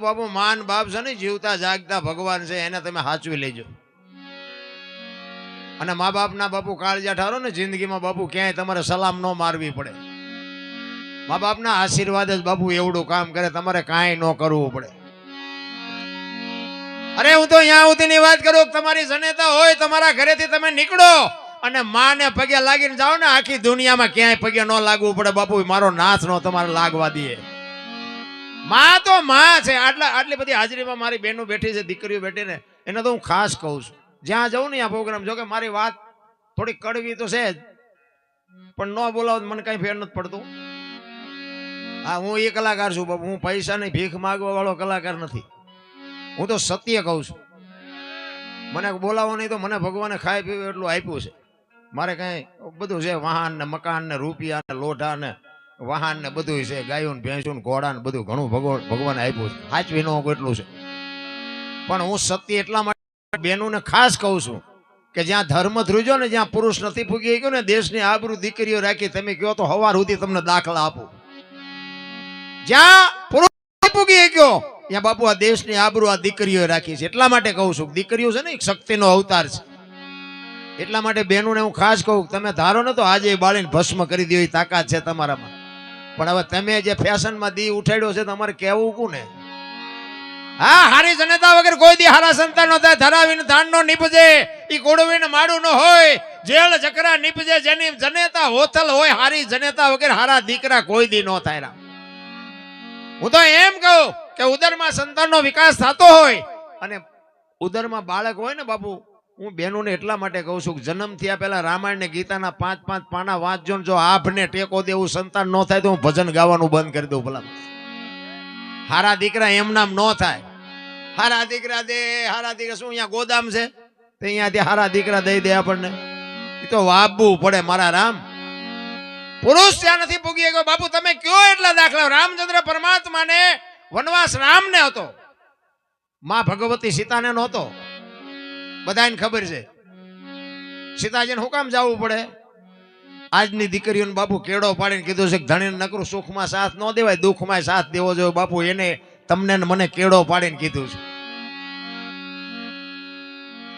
બાપુ માન બાપ છે ને જીવતા જાગતા ભગવાન છે, એને તમે સાચવી લેજો. અને મા બાપના બાપુ કાળજા ઠારો ને જિંદગીમાં બાપુ ક્યાંય તમારે સલામ ન મારવી પડે. મા બાપના આશીર્વાદ જ બાપુ એવડું કામ કરે, તમારે કાંઈ ન કરવું પડે. અરે હું તો અહીંયા સુધીની વાત કરું, તમારી જનેતા હોય તમારા ઘરેથી તમે નીકળો અને માને પગે લાગીને જાઓ ને, આખી દુનિયામાં ક્યાંય પગે ન લાગવું પડે બાપુ. મારો નાથ નો તમારે લાગવા દે. માં તો માં છે. આટલી બધી હાજરીમાં મારી બહેનો બેઠી છે, દીકરીઓ બેઠી ને, એને તો હું ખાસ કહું છું. જ્યાં જઉં ને આ પ્રોગ્રામ, જો કે મારી વાત થોડી કડવી તો છે જ, પણ ન બોલાવો મને કઈ ફેર નથી પડતું. હા, હું એ કલાકાર છું બાપુ. હું પૈસા ની ભીખ માગવા વાળો કલાકાર નથી. હું તો સત્ય કહું છું. મને બોલાવો નહીં તો મને ભગવાને ખાઈ પીવું એટલું આપ્યું છે. મારે કઈ બધું છે, વાહન ને મકાન ને રૂપિયા ને લોઢા ને વાહન ને બધું છે, ગાયો ને ભેંસું ને ઘોડા ને બધું ઘણું ભગવાને આપ્યું છે. સાચવી ન એટલું છે. પણ હું સત્ય એટલા માટે બહેનોને ખાસ કહું છું કે જ્યાં ધર્મ ધ્રુજો ને, જ્યાં પુરુષ નથી ફૂગી ગયો ને, દેશની આબરૂ દીકરીઓ રાખી. તમે કહો તો હવાર સુધી તમને દાખલા આપું. જ્યાં પુરુષ ફૂગી ગયો ત્યાં બાપુ આ દેશની આબરૂ આ દીકરીઓ રાખી છે. એટલા માટે કહું છું, દીકરીઓ છે ને એક શક્તિનો અવતાર છે. એટલા માટે બહેનોને હું ખાસ કહું, તમે ધારો ને તો આજે બાળીને ભસ્મ કરી દો એ તાકાત છે તમારામાં. પણ હવે તમે જે ફેશનમાં દી ઉઠાડ્યો છે, તમારે કહેવું કોને? હા, હારી જનતા વગર કોઈ દી હારા સંતાન નો થાય. ધરાવીને ધાન નો નીપજે, ઈ ગોળવીને માડું ન હોય. જેલ ચકરા નીપજે, જેની જનેતા હોથલ હોય. હારી જનેતા વગર હારા દીકરા કોઈ દી ન થાય. હું તો એમ કહું કે ઉદરમાં સંતાનનો વિકાસ થતો હોય અને ઉદરમાં બાળક હોય ને બાપુ, હું બહેનોને એટલા માટે કહું છું કે જન્મ થયા પહેલા રામાયણ ને ગીતાના 5-5 પાના વાંચજો ને, જો આભને ટેકો દેવું સંતાન ન થાય તો હું ભજન ગાવાનું બંધ કરી દઉં. ભલા હારા દીકરા એમ નામ ન થાય. હારા દીકરા દે, હારા દીકરા શું અહીંયા ગોદામ છે તો અહીંયાથી હારા દીકરા દઈ દે આપણને? એ તો વાપવું પડે મારા રામ. પુરુષ ત્યાં નથી પૂગી ગયો બાપુ. તમે કયો એટલા દાખલા. રામચંદ્ર પરમાત્માને વનવાસ રામને હતો, માં ભગવતી સીતાને નહોતો. બધાને ખબર છે. સીતાજીને શું કામ જવું પડે? આજની દીકરીઓને બાપુ કેળો પાડીને કીધું છે કે ધણીને નકરું સુખમાં સાથ ન દેવાય, દુઃખમાં સાથ દેવો જોઈએ બાપુ. એને તમને મને કેળો પાડીને કીધું છે.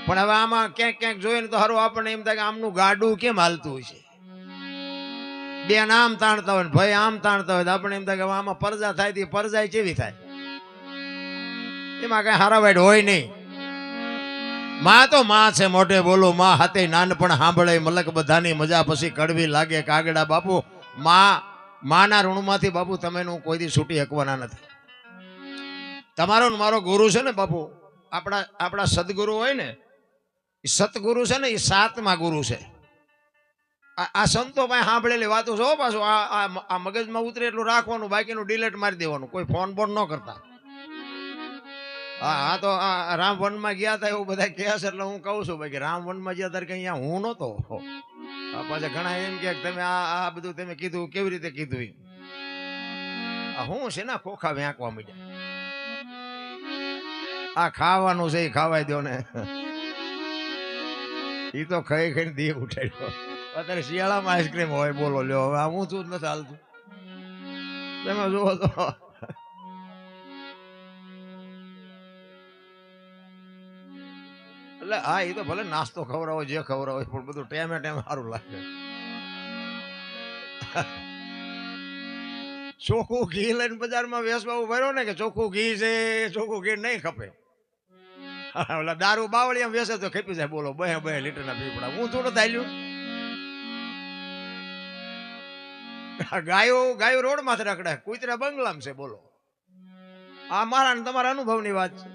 પણ હવે આમાં ક્યાંક ક્યાંક જોઈએ ને તો હારું આપણને એમ થાય કે આમનું ગાડું કેમ હાલતું હોય છે. બેન આમ તાણતા હોય, ભાઈ આમ તાણતા હોય, આપણે એમ થાય કે આમાં પરજા થાય તો પરજાય કેવી થાય? એમાં કઈ હારાવાડ હોય નહીં. માં તો માં છે, મોઢે બોલો માં હાથે નાનપણ સાંભળે મલક બધાની મજા પછી કડવી લાગે કાગડા. બાપુ માના ઋણમાંથી બાપુ તમે કોઈ દી છૂટી શકવાના નથી. તમારો મારો ગુરુ છે ને બાપુ, આપણા સદગુરુ હોય ને, એ સતગુરુ છે ને, એ 7મા ગુરુ છે. આ સંતો પાસે સાંભળેલી વાતો છો પાછું આ મગજમાં ઉતરે એટલું રાખવાનું, બાકીનું ડિલેટ મારી દેવાનું. કોઈ ફોન બોન ન કરતા. હા, તો આ રામવનમાં ગયા હતા એવું બધા કહે છે, એટલે હું કહું છું ભાઈ કે રામવનમાં ગયા ત્યારે કે અહીંયા હું નહોતો. પાછા ઘણા એમ કે તમે આ બધું તમે કીધું કેવી રીતે કીધું? હું છે ને ખોખા વેંકવા માંડ્યા. આ ખાવાનું છે એ ખાવાય દો ને. એ તો ખાઈ ખાઈને દી ઉઠાડ્યો. અત્યારે શિયાળામાં આઈસ્ક્રીમ હોય. બોલો લ્યો, હવે હું શું નથી હાલતું. તમે જુઓ તો એટલે હા, એ તો ભલે નાસ્તો ખવડાવો જે ખવડાવો, પણ બધું ટાઈમે ટાઈમે સારું લાગે. ચોખ્ખું ઘી લઈને બજારમાં વેચવા ઉભા ને કે ચોખ્ખું ઘી છે, ચોખ્ખું ઘી નહીં ખપે. ઓલા દારૂ બાવળી એમ વેચે તો ખપી જાય. બોલો 2 લીટરના પીપડા. હું થોડું થાલ્યું. ગાયો રોડ માંથી રખડે, કૂતરા બંગલામાં છે. બોલો, આ મારા ને તમારા અનુભવની વાત છે.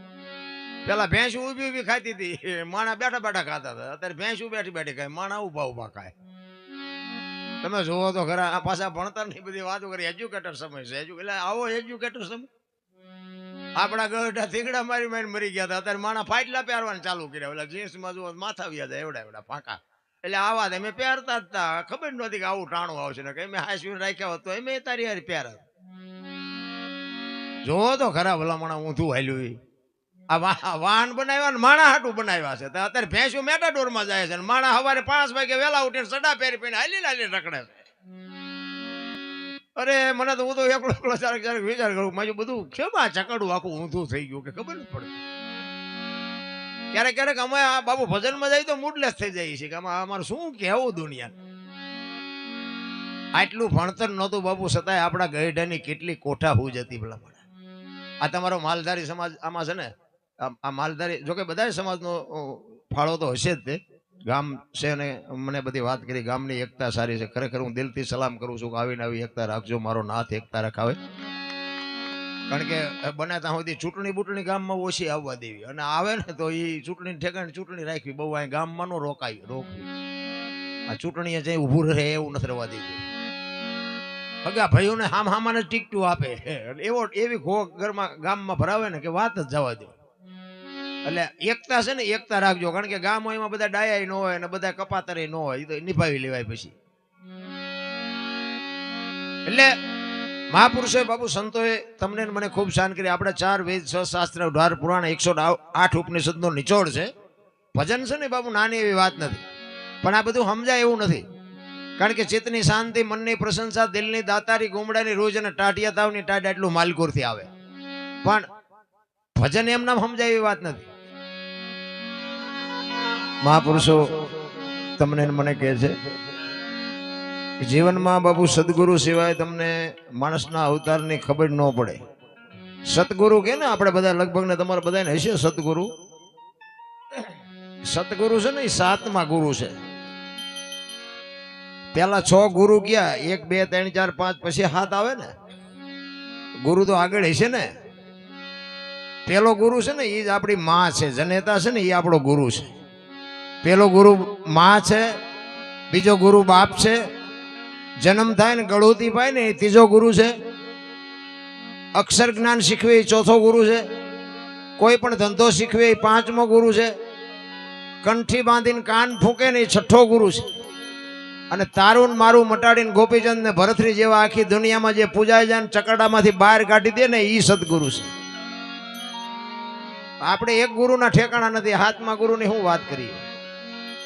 પેલા ભેંસ ઉભી ઉભી ખાતી હતી, માણા બેઠા બેઠા ખાતા હતા. અત્યારે ભેંસ બેઠી બેઠી ખાય, માણા ઉભા ઉભા ખાય. તમે જોવો તો ખરા. આ પાછા ભણતર ની બધી વાતો કરી. એજ્યુકેટર સમય છે. એટલે આવો એજ્યુકેટર સમય. આપણા ગઢા થીગડા મારી મારી મરી ગયા હતા. અત્યારે માણા ફાટલા પહેરવાને ચાલુ કર્યા. એટલે જીન્સમાં જુઓ માથા વ્યા જાય એવડા ફાંકા. એટલે આવા અમે પહેરતા જ હતા. ખબર નહોતી કે આવું ટાણું આવશે ને. કે મેં હાઈસ્કૂલ રાખ્યા હોત તો એમ તારી હારી પહેરત. જોવો તો ખરા ભલા માણા ઊંધું હાલ્યું. આ વાહન બનાવ્યા ને માણા હાટું બનાવ્યા છે. અત્યારે ભેંસું મેટાડોરમાં જાય છે, માણા સવારે 5 વાગે વેલા ઉઠીને સડા પહેરી પીને હાલી રખડે છે. અરે મને તો હું તો એકલો એકલો ક્યારેક વિચાર કરું મારું બધું કેમ આ ચકડું આખું ઊંધું થઈ ગયું કે ખબર નથી પડતી. ક્યારેક અમે આ બાબુ ભજનમાં જાય તો મૂડલેસ થઈ જાય છે કે આમાં અમારે શું કહેવું દુનિયા. આટલું ભણતર નહોતું બાપુ, છતાંય આપણા ગઈઢાની કેટલી કોઠા હુજ હતી પેલા મને. આ તમારો માલધારી સમાજ આમાં છે ને, આ માલધારી જોકે બધા સમાજનો ફાળો તો હશે જ. તે ગામ છે ને મને બધી વાત કરી, ગામની એકતા સારી છે. ખરેખર હું દિલથી સલામ કરું છું કે આવીને આવી એકતા રાખજો, મારો નાથ એકતા રખાવે. કારણ કે બને ત્યાં સુધી ચૂંટણી બૂંટણી ગામમાં ઓછી આવવા દેવી, અને આવે ને તો એ ચૂંટણી ઠેકાણે ચૂંટણી રાખવી, બહુ અહીં ગામમાં નો રોકવી. આ ચૂંટણીએ જઈ ઊભું રહે એવું નથી રહેવા દીધું. હગા ભાઈઓને હામાને ટીકટું આપે એવી ઘો ઘરમાં ગામમાં ભરાવે ને કે વાત જ જવા દો. એટલે એકતા છે ને એકતા રાખજો, કારણ કે ગામ એમાં બધા ડાયા ન હોય અને બધા કપાતરે ન હોય, એ તો નિભાવી લેવાય પછી. એટલે મહાપુરુષોએ બાપુ સંતોએ તમને મને ખૂબ શાન કરી. આપણે 4 વેદ 6 શાસ્ત્ર 18 પુરાણ 108 ઉપનિષદનો નિચોડ છે. ભજન છે ને બાપુ નાની એવી વાત નથી, પણ આ બધું સમજાય એવું નથી. કારણ કે ચિત્તની શાંતિ, મનની પ્રશંસા, દિલની દાતારી, ગુમડાની રોજ અને ટાટિયા તાવની ટાટ એટલું માલકોરથી આવે. પણ ભજન એમ નામ સમજાય એવી વાત નથી. મહાપુરુષો તમને મને કહે છે જીવનમાં બાપુ સદગુરુ સિવાય તમને માણસના અવતારની ખબર ન પડે. સતગુરુ કે ને આપણે બધા લગભગ ને તમારે બધાને હશે સતગુરુ. સતગુરુ છે ને એ 7મા ગુરુ છે. પેલા 6 ગુરુ ક્યાં? 1 2 3 4 5 પછી 7 આવે ને. ગુરુ તો આગળ હશે ને. પેલો ગુરુ છે ને એ જ આપણી માં છે, જનેતા છે ને એ આપણો ગુરુ છે. પેલો ગુરુ માં છે, બીજો ગુરુ બાપ છે, જન્મ થાય ને ગળુતી પાય ને એ ત્રીજો ગુરુ છે, અક્ષર જ્ઞાન શીખવે એ 4થો ગુરુ છે, કોઈ પણ ધંધો શીખવે એ 5મો ગુરુ છે, કંઠી બાંધીને કાન ફૂંકે ને એ 6થો ગુરુ છે, અને તારું મારું મટાડીને ગોપીચંદ ને ભરતરી જેવા આખી દુનિયામાં જે પૂજાય જાય ચકડામાંથી બહાર કાઢી દે ને એ સદગુરુ છે. આપણે એક ગુરુના ઠેકાણા નથી. 7મા ગુરુની હું વાત કરીએ.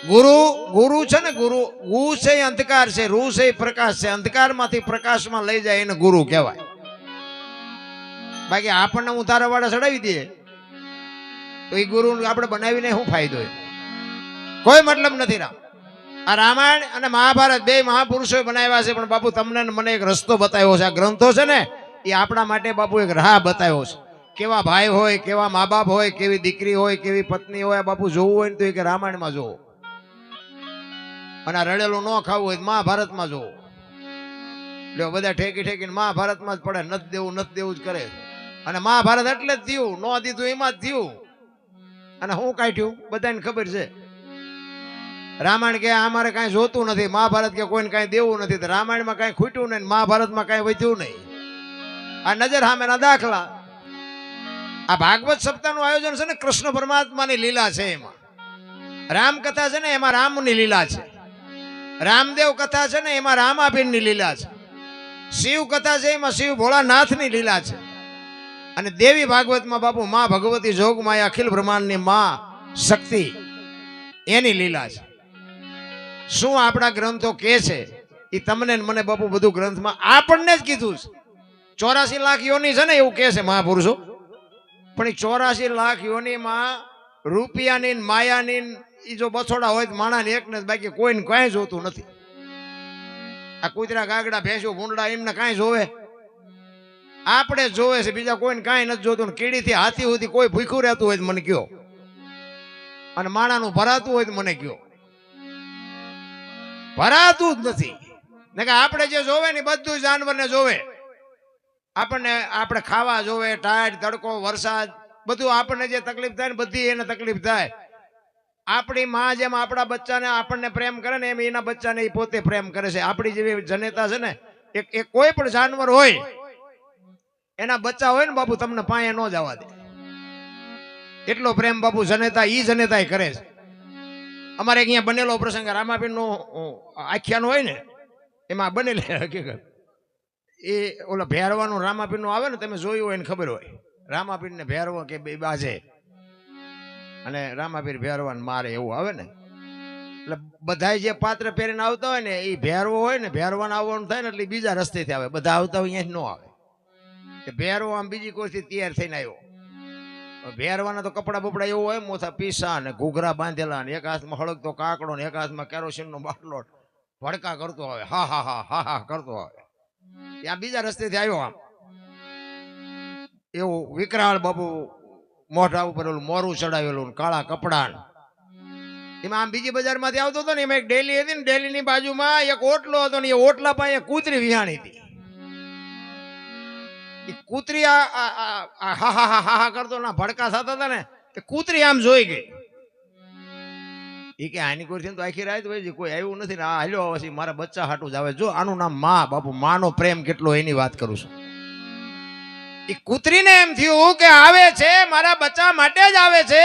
ગુરુ છે ને, ગુરુ ગુ છે એ અંધકાર છે, રૂ છે એ પ્રકાશ છે. અંધકારમાંથી પ્રકાશમાં લઈ જાય એને ગુરુ કહેવાય. બાકી આપણને ઉતારા વાળા ચડાવી દે તો એ ગુરુ આપણે બનાવીને શું ફાયદો? કોઈ મતલબ નથી. આ રામાયણ અને મહાભારત 2 મહાપુરુષોએ બનાવ્યા છે, પણ બાપુ તમને મને એક રસ્તો બતાવ્યો છે. આ ગ્રંથો છે ને એ આપણા માટે બાપુ એક રાહ બતાવ્યો છે. કેવા ભાઈ હોય, કેવા મા બાપ હોય, કેવી દીકરી હોય, કેવી પત્ની હોય, બાપુ જોવું હોય ને તો એક રામાયણમાં જોવો, અને રડેલું ન ખાવું હોય મહાભારતમાં જોવો. એટલે બધા ઠેકી ઠેકીને મહાભારતમાં જ પડે, નથી દેવું જ કરે. અને મહાભારત એટલે જ થયું, ન દીધું એમાં જ થયું. અને હું કાઢ્યું બધાને ખબર છે. રામાયણ કે અમારે કાંઈ જોતું નથી, મહાભારત કે કોઈને કાંઈ દેવું નથી. રામાયણમાં કાંઈ ખૂટ્યું નહીં, મહાભારતમાં કાંઈ વધ્યું નહીં. આ નજર સામેના દાખલા. આ ભાગવત સપ્તાહનું આયોજન છે ને કૃષ્ણ પરમાત્માની લીલા છે. એમાં રામકથા છે ને એમાં રામની લીલા છે. રામદેવ કથા છે ને એમાં રામાપીરની લીલા છે. શિવ કથા છે એમાં શિવ ભોળાનાથની લીલા છે. અને દેવી ભાગવતમાં બાપુ માં ભગવતી જોગમાયા અખિલ બ્રહ્માંડની માં શક્તિ એની લીલા છે. શું આપણા ગ્રંથો કે છે એ તમને મને બાપુ બધું ગ્રંથમાં આપણને જ કીધું છે. 84 લાખ યોની છે ને એવું કે છે મહાપુરુષો, પણ એ 84 લાખ યોનીમાં રૂપિયાની માયાની એ જો બછોડા હોય તો માણાને એકને જ, બાકી કોઈને કાંઈ જોતું નથી. આ કૂતરા ગાગડા ભેંસો ભૂંડડા એમને કાંઈ જોવે? આપણે જ જોવે છે, બીજા કોઈને કાંઈ નથી જોતું. કીડીથી હાથી સુધી કોઈ ભૂખ્યું રહેતું હોય તો મને કયો, અને માણાનું ભરાતું હોય તો મને કયો. ભરાતું જ નથી ને કે આપણે જે જોવે ને બધું જાનવરને જોવે. આપણને આપણે ખાવા જોવે, ટાઢ તડકો વરસાદ બધું આપણને જે તકલીફ થાય ને બધી એને તકલીફ થાય. આપણી માં જેમ આપણા બચ્ચાને આપણને પ્રેમ કરે ને એમ એના બચ્ચાને એ પોતે પ્રેમ કરે છે. આપણી જેવી જનેતા છે ને એક કોઈ પણ જાનવર હોય એના બચ્ચા હોય ને બાપુ તમને પાયે ન જવા દે, એટલો પ્રેમ બાપુ જનેતા ઈ જનેતા કરે છે. અમારે અહીંયા બનેલો પ્રસંગ રામાપીર નું આખ્યાન હોય ને એમાં બનેલી હકીકત. એ ઓલા ભેરવાનું રામાપીર નું આવે ને, તમે જોયું હોય ને ખબર હોય. રામાપીર ને ભેરવા કે બે બાજે અને રામાપીર ભેરવાન મારે એવું આવે ને, એટલે બધા જે પાત્ર પહેરીને આવતા હોય ને એ ભેરવો હોય ને ભેરવાને આવવાનું થાય ને એટલે બીજા રસ્તેથી આવે, બધા આવતા હોય અહીંયા જ ન આવે. કે ભેરવો આમ બીજી કોઈથી તૈયાર થઈને આવ્યો. ભેરવાના તો કપડા બપડા એવું હોય, મોથા પીસા ને ઘૂઘરા બાંધેલા ને એક હાથમાં હળગતો કાકડો ને એક હાથમાં કેરોસીનનો બાટલો ભડકા કરતો આવે, હા હા હા હા હા કરતો આવે. ત્યાં બીજા રસ્તેથી આવ્યો. આમ એવું વિકરાળ બાપુ મોઢા ઉપર ઓલું મોરું ચડાવેલું, કાળા કપડા. એમાં આમ બીજી બજારમાંથી આવતો હતો ને, એમાં એક ડેલી હતી ને, ડેલીની બાજુમાં એક ઓટલો હતો ને, એ ઓટલા પાસે કૂતરી વિહાણી હતી. એ કૂતરી હા હા હા હા કરતો ના ભડકા થતા હતા ને, એ કૂતરી આમ જોઈ ગઈ. એ કે આની કોઈ તો આખી રાત હોય છે, કોઈ આવ્યું નથી ને આ હાલ્યો આવે છે, મારા બચ્ચા હાટું જ આવે. જો આનું નામ માં, બાપુ માનો પ્રેમ કેટલો એની વાત કરું છું. એ કૂતરીને એમ થયું કે આવે છે મારા બચ્ચા માટે જ આવે છે,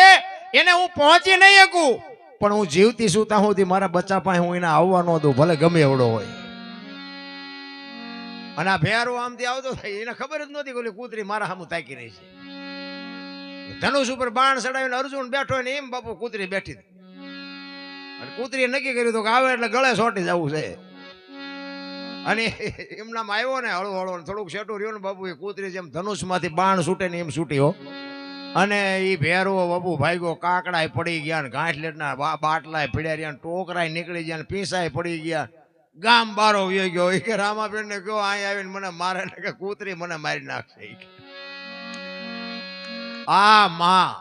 એને હું પહોંચી નહીં શકું, પણ હું જીવતી છું ત્યાં સુધી મારા બચ્ચા પાસે હું એને આવવાનો દઉં, ભલે ગમે એવડો હોય. અને આ ભેરો આમથી આવતો થાય, એને ખબર જ નહોતી કે કૂતરી મારા સામું તાકી રહી છે. ધનુષ ઉપર બાણ ચડાવીને અર્જુન બેઠો ને એમ બાપુ કૂતરી બેઠી. અને કૂતરીએ નક્કી કર્યું હતું કે આવે એટલે ગળે સોટી જવું છે. અને એમનામાં આવ્યો ને હળવો હળવો થોડુંક સેટું રહ્યું ને બાપુ, એ કૂતરી જેમ ધનુષમાંથી બાણ છૂટે ને એમ છૂટી હો. અને એ ભેરવો બાપુ ભાગ્યો, કાકડાય પડી ગયા ને ગાંઠલેટના બાટલાય પડ્યા રહ્યા, ટોકરાય નીકળી ગયા ને પીસાય પડી ગયા. ગામ બારો વયો ગયો. એ કે રામાબેન ને કહો અહીં આવીને મને મારે ને કે કૂતરી મને મારી નાખશે. આ માં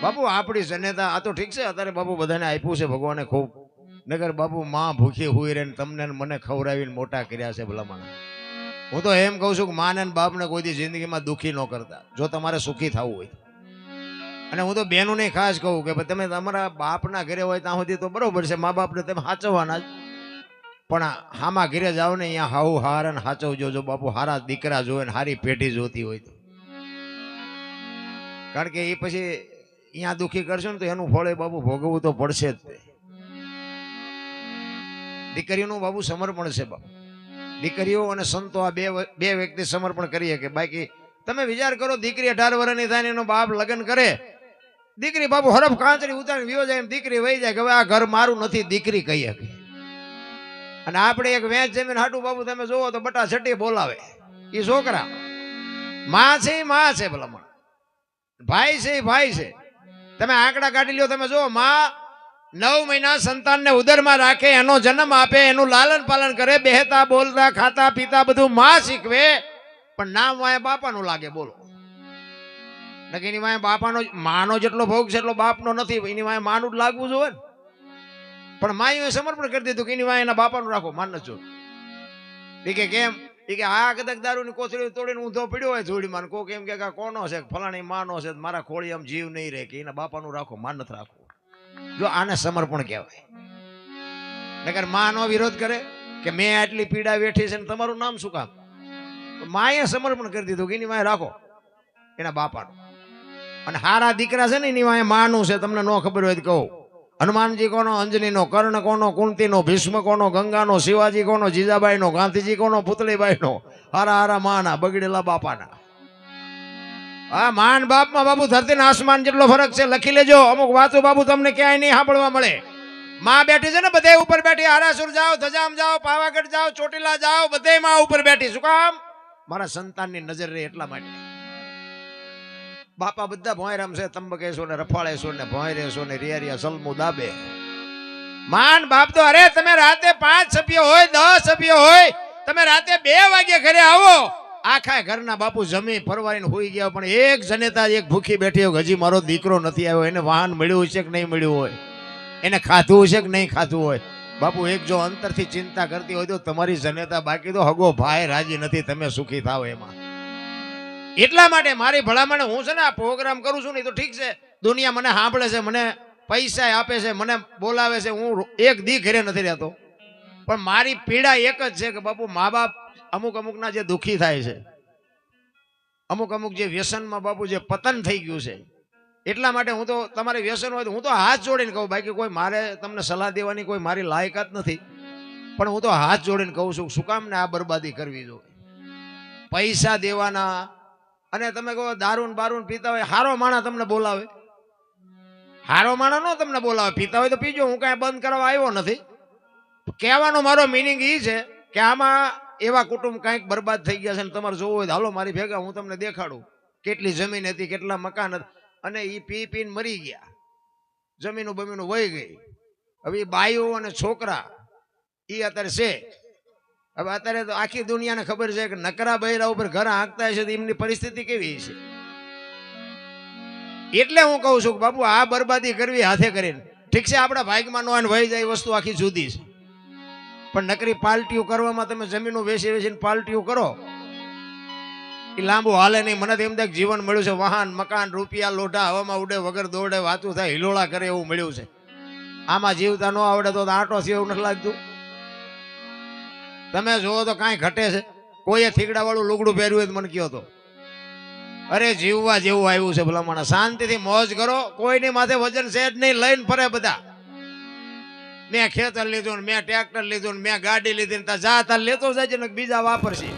બાપુ આપણી જનેતા આ તો ઠીક છે, અત્યારે બાપુ બધાને આપ્યું છે ભગવાને ખૂબ, નગર બાપુ માં ભૂખી હુઈ રહે ને તમને મને ખવડાવીને મોટા કર્યા છે ભલામણ. હું તો એમ કહું છું કે માને બાપને કોઈ દી જિંદગીમાં દુઃખી ન કરતા, જો તમારે સુખી થવું હોય. અને હું તો બહેનોને ખાસ કહું કે તમે તમારા બાપના ઘરે હોય ત્યાં સુધી તો બરોબર છે, મા બાપને તમે સાચવવાના જ, પણ હામાં ઘરે જાઓ ને અહીંયા હાઉ હાર અને સાચવજો. જો બાપુ હારા દીકરા જોવે ને હારી પેઢી જોતી હોય તો, કારણ કે એ પછી અહીંયા દુઃખી કરશો ને તો એનું ફળ એ બાપુ ભોગવવું તો પડશે જ. દીકરીઓનું બાપુ સમર્પણ છે બાપુ. દીકરીઓ અને સંતો આ બે વ્યક્તિ સમર્પણ કરીએ કે બાકી તમે વિચાર કરો, દીકરી 18 વર્ષની થાય એનો બાપ લગ્ન કરે, દીકરી બાપુ હરફ કાંચરી ઉતારી વિયો જાય, દીકરી વહી જાય કે હવે આ ઘર મારું નથી, દીકરી કહી શકે. અને આપણે એક વેચ જમીન હાટું બાપુ તમે જોવો તો બટા છઠ્ઠી બોલાવે. એ છોકરા માં છે, એ માં છે ભલામણ, ભાઈ છે એ ભાઈ છે. તમે આંકડા કાઢી લ્યો, તમે જુઓ માં 9 મહિના સંતાનને ઉદરમાં રાખે, એનો જન્મ આપે, એનું લાલન પાલન કરે, બેહતા બોલતા ખાતા પીતા બધું માં શીખવે, પણ નામ વાય બાપાનું લાગે. બોલો, એની વાય બાપાનો માનો જેટલો ભોગ છે એટલો બાપનો નથી, એની વાય માનું જ લાગવું જોઈએ ને. પણ માએ સમર્પણ કરી દીધું કે એની વાય એના બાપાનું રાખો, માન નથી. એ કે કેમ? એ કે આ કદાચ દારૂની કોથળી તોડીને ઊંધો પડ્યો હોય જોડીમાં, કોક એમ કે કોનો છે, ફલાણી માનો છે, મારા ખોળી આમ જીવ નહીં રહે, કે એના બાપાનું રાખો, માન નથી રાખવું. જો આને સમર્પણ કહેવાય. નકર માનો વિરોધ કરે કે મેં આટલી પીડા વેઠી છે ને તમારું નામ શું કામ? માએ સમર્પણ કરી દીધું કે એની વાય રાખો એના બાપાનું. અને હારા દીકરા છે ને એની વાય માનું છે. તમને ન ખબર હોય તો કહું, હનુમાનજી કોનો, અંજનીનો, કર્ણ કોનો, કુંતીનો, ભીષ્મ કોનો, ગંગાનો, શિવાજી કોનો, જીજાબાઈનો, ગાંધીજી કોનો, પુતળીબાઈનો, હારા હારા માના બગડેલા બાપાના. હા, માન બાપમાં બાપુ ધરતી આસમાન જેટલો ફરક છે. લખી લેજો, અમુક વાતો બાપુ તમને ક્યાંય નહીં સાંભળવા મળે. માં બેઠી છે ને બધે ઉપર બેઠી, હારાસુર જાઓ, ધજામ જાઓ, પાવાગઢ જાઓ, ચોટીલા જાઓ, બધે માં ઉપર બેઠી. શું કામ? મારા સંતાનની નજર રહે એટલા માટે. બાપા બધા ભોંયરામ છે, તંબકેશો ને રફાળેશો ને ભોંયરેશો ને રિયારિયા સલમુ દાબે. માન બાપ તો અરે તમે રાતે 5 સભ્યો હોય, 10 સભ્યો હોય, તમે રાતે 2 વાગે ઘરે આવો, આખા ઘરના બાપુ જમી પરવારીને હોઈ ગયા, પણ એક જનેતા એક ભૂખી બેઠી હોય, હજી મારો દીકરો નથી આવ્યો, એને વાહન મળ્યું છે કે નહીં મળ્યું હોય, એને ખાધું છે કે નહીં ખાધું હોય. બાપુ એક જો અંતરથી ચિંતા કરતી હોય તો તમારી જનેતા, બાકી તો હગો ભાઈ રાજી નથી તમે સુખી થાવ એમાં. એટલા માટે મારી ભલામણ, હું છે ને આ પ્રોગ્રામ કરું છું ને તો ઠીક છે, દુનિયા મને સાંભળે છે, મને પૈસા આપે છે, મને બોલાવે છે, હું એક દી ઘરે નથી રહેતો, પણ મારી પીડા એક જ છે કે બાપુ મા બાપ અમુક અમુકના જે દુઃખી થાય છે, અમુક અમુક જે વ્યસનમાં બાપુ જે પતન થઈ ગયું છે, એટલા માટે હું તો તમારે વ્યસન હોય તો હું તો હાથ જોડીને કહું, બાકી કોઈ મારે તમને સલાહ દેવાની કોઈ મારી લાયકાત નથી, પણ હું તો હાથ જોડીને કહું છું, શું કામ ને આ બરબાદી કરવી જોઈએ? પૈસા દેવાના, અને તમે કહો દારૂન બારૂન પીતા હોય, હારો માણા તમને બોલાવે, હારો માણસ નો તમને બોલાવે, પીતા હોય તો પીજો, હું કાંઈ બંધ કરવા આવ્યો નથી. કહેવાનો મારો મિનિંગ એ છે કે આમાં એવા કુટુંબ કંઈક બરબાદ થઈ ગયા છે ને તમારે જોવું હોય તો હાલો મારી ભેગા, હું તમને દેખાડું કેટલી જમીન હતી, કેટલા મકાન હતા, અને એ પી પીને મરી ગયા, જમીનું બમીનું વહી ગઈ. હવે એ બાઈઓ અને છોકરા એ અત્યારે છે. હવે અત્યારે તો આખી દુનિયાને ખબર છે કે નકરા બૈરા ઉપર ઘર હાંકતા હશે તો એમની પરિસ્થિતિ કેવી છે. એટલે હું કહું છું કે બાપુ આ બરબાદી કરવી હાથે કરીને ઠીક છે, આપણા ભાગમાં નો આને વહી જાય વસ્તુ આખી જુદી છે, પણ નકરી પાલટીઓ કરવામાં તમે જમીનો વેચી વેચીને પાલટીઓ કરો એ લાંબુ હાલે નહીં. મને તો એમ થાય જીવન મળ્યું છે વાહન મકાન રૂપિયા લોઢા હવામાં ઉડે વગર દોડે વાતું થાય હિલોળા કરે એવું મળ્યું છે. આમાં જીવતા ન આવડે તો આંટો છે એવું નથી લાગતું. તમે જોવો તો કાંઈ ઘટે છે? કોઈએ થીગડા વાળું લુગડું પહેર્યું હોય તો મને કહો તો. અરે જીવવા જેવું આવ્યું છે ભલામણ. શાંતિથી મોજ કરો, કોઈની માથે વજન છે જ નહીં, લઈને ફરે બધા. મેં ખેતર લીધું ને મેં ટ્રેક્ટર લીધું ને મેં ગાડી લીધી ને જા તાર લેતો જાય ને બીજા વાપરશે.